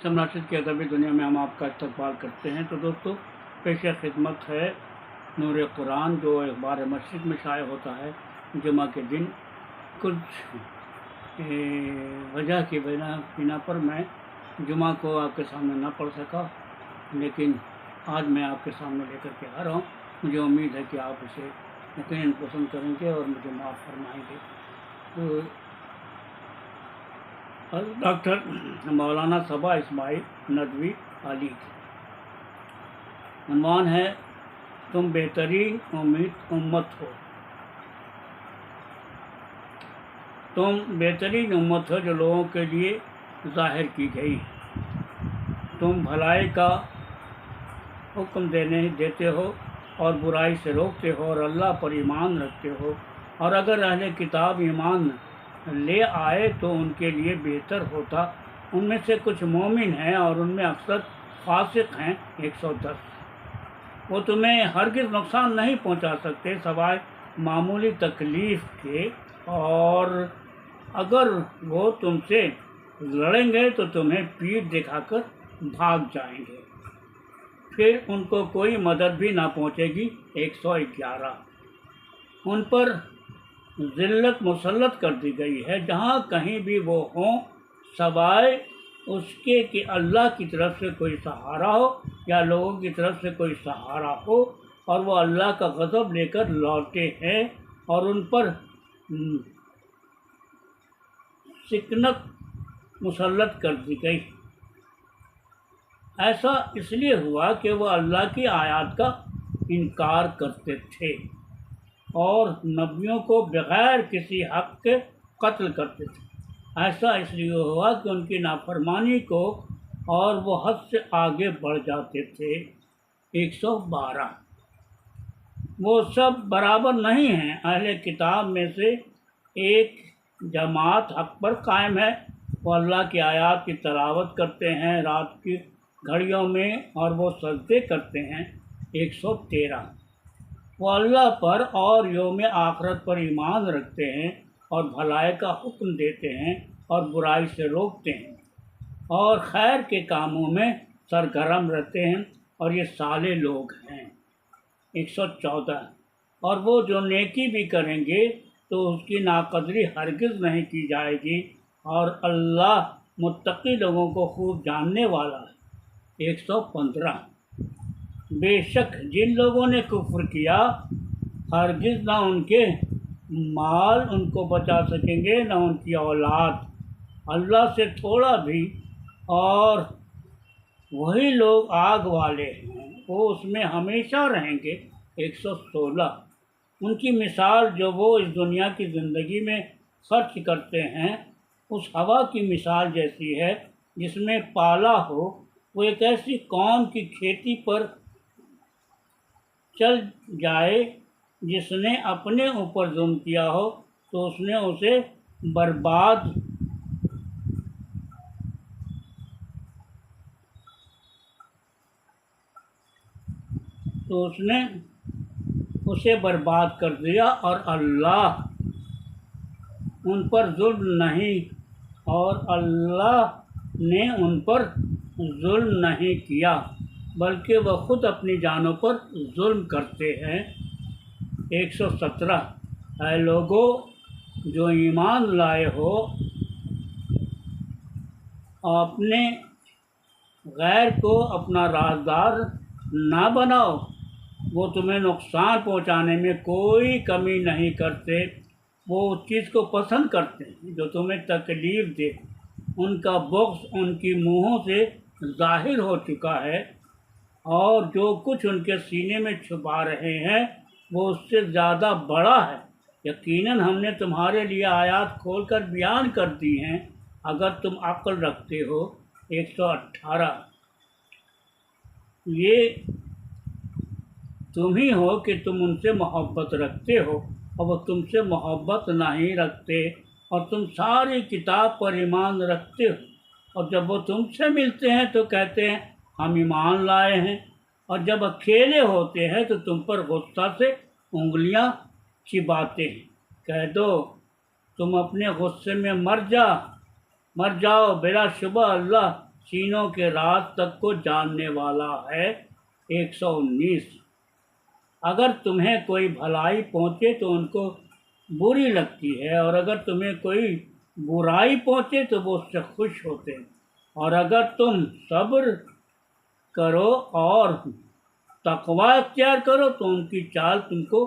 इस्लाम राशिद की अदबी दुनिया में हम आपका इस्तकबाल करते हैं। तो दोस्तों, पेश खिदमत है नूर कुरान, जो अखबार मस्जिद में शाये होता है जुमा के दिन। कुछ वजह की बिना पर मैं जुमा को आपके सामने ना पढ़ सका, लेकिन आज मैं आपके सामने लेकर के आ रहा हूँ। मुझे उम्मीद है कि आप इसे यकीनन पसंद करेंगे और मुझे माफ़ फरमाएंगे। तो डॉक्टर मौलाना सबा इस्माइल नदवी अली, उन्वान है तुम बेहतरीन उम्मीद उम्मत हो। तुम बेहतरीन उम्मत हो जो लोगों के लिए ज़ाहिर की गई। तुम भलाई का हुक्म देते हो और बुराई से रोकते हो और अल्लाह पर ईमान रखते हो। और अगर अहले किताब ईमान ले आए तो उनके लिए बेहतर होता। उनमें से कुछ मोमिन हैं और उनमें अक्सर फासिक हैं। 110। वो तुम्हें हरगिज़ नुकसान नहीं पहुंचा सकते सवाए मामूली तकलीफ़ के, और अगर वो तुमसे लड़ेंगे तो तुम्हें पीठ दिखाकर भाग जाएंगे, फिर उनको कोई मदद भी ना पहुंचेगी। 111। उन पर ज़िल्लत मुसल्लत कर दी गई है जहाँ कहीं भी वो हों, सवाए उसके कि अल्लाह की तरफ से कोई सहारा हो या लोगों की तरफ से कोई सहारा हो, और वो अल्लाह का गज़ब लेकर लौटे हैं। और उन पर सिकनत मुसल्लत कर दी गई। ऐसा इसलिए हुआ कि वह अल्लाह की आयत का इनकार करते थे और नबियों को बग़ैर किसी हक़ के कत्ल करते थे। ऐसा इसलिए हुआ कि उनकी नाफरमानी को और वो हद से आगे बढ़ जाते थे। 112। वो सब बराबर नहीं हैं। अहले किताब में से एक जमात हक़ पर कायम है। वो अल्लाह की आयत की तिलावत करते हैं रात की घड़ियों में और वो सजदे करते हैं। 113। वो अल्लाह पर और यौम आखिरत पर ईमान रखते हैं और भलाई का हुक्म देते हैं और बुराई से रोकते हैं और खैर के कामों में सरगर्म रहते हैं, और ये साले लोग हैं। 114। और वो जो नेकी भी करेंगे तो उसकी नाकदरी हरगिज़ नहीं की जाएगी, और अल्लाह मुत्तकी लोगों को खूब जानने वाला है। 115। बेशक जिन लोगों ने कुफ्र किया, हरगिज़ ना उनके माल उनको बचा सकेंगे ना उनकी औलाद अल्लाह से थोड़ा भी, और वही लोग आग वाले हैं, वो उसमें हमेशा रहेंगे। 116। उनकी मिसाल जो वो इस दुनिया की ज़िंदगी में खर्च करते हैं उस हवा की मिसाल जैसी है जिसमें पाला हो। वो एक ऐसी कौम की खेती पर चल जाए जिसने अपने ऊपर जुल्म किया हो तो उसने उसे बर्बाद कर दिया, और अल्लाह उन पर जुल्म नहीं, और अल्लाह ने उन पर जुल्म नहीं किया बल्कि वह खुद अपनी जानों पर जुल्म करते हैं। 117। ऐ लोगों जो ईमान लाए हो, अपने गैर को अपना राजदार ना बनाओ। वो तुम्हें नुकसान पहुंचाने में कोई कमी नहीं करते। वो उस चीज़ को पसंद करते हैं जो तुम्हें तकलीफ़ दे। उनका बुग़्ज़ उनकी मुँहों से ज़ाहिर हो चुका है, और जो कुछ उनके सीने में छुपा रहे हैं वो उससे ज़्यादा बड़ा है। यकीनन हमने तुम्हारे लिए आयत खोलकर बयान कर दी हैं अगर तुम अक्ल रखते हो। 118। ये तुम ही हो कि तुम उनसे मोहब्बत रखते हो और वो तुमसे मोहब्बत नहीं रखते, और तुम सारी किताब पर ईमान रखते हो, और जब वो तुमसे मिलते हैं तो कहते हैं हम ईमान लाए हैं, और जब अकेले होते हैं तो तुम पर गुस्सा से उंगलियां चिबाते हैं। कह दो तुम अपने गुस्से में मर जाओ, बिलाशुबा अल्लाह सीनों के राज तक को जानने वाला है। 119। अगर तुम्हें कोई भलाई पहुँचे तो उनको बुरी लगती है, और अगर तुम्हें कोई बुराई पहुँचे तो वो उससे खुश होते हैं। और अगर तुम सब्र करो और तकवा अख्तियार करो तो उनकी चाल तुमको